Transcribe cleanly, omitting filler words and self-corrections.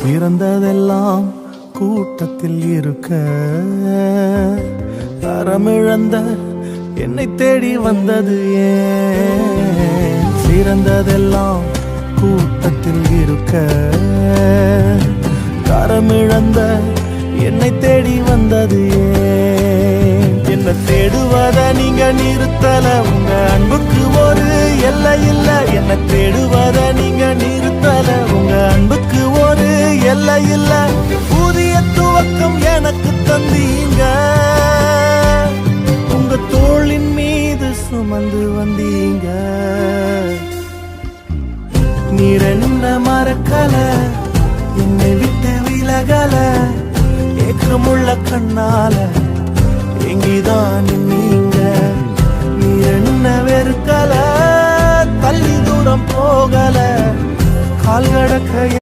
சிறந்ததெல்லாம் கூட்டத்தில் இருக்க தரமிழந்த என்னை தேடி வந்தது ஏன்? சிறந்ததெல்லாம் கூட்டத்தில் இருக்க தரமிழந்த என்னை தேடி வந்தது ஏன்? என்ன தேடுவத நீங்க நிறுத்தல, உங்க அன்புக்கு ஒரு எல்லை இல்ல. என்ன தேடுவத நீங்க நிறுத்தல, உங்க அன்புக்கு ஒரு எல்லை இல்ல. புதிய துவக்கம் எனக்கு தந்தீங்க, உங்க தோளின் மீது சுமந்து வந்தீங்க. நீர் என்ன மறக்கல, என்னை விட்டு விலகல, ஏக்கமுள்ள கண்ணால எங்கிதான் நீங்க. நீர் என்ன வெறுக்கல, தள்ளி தூரம் போகல, கால் கடக்க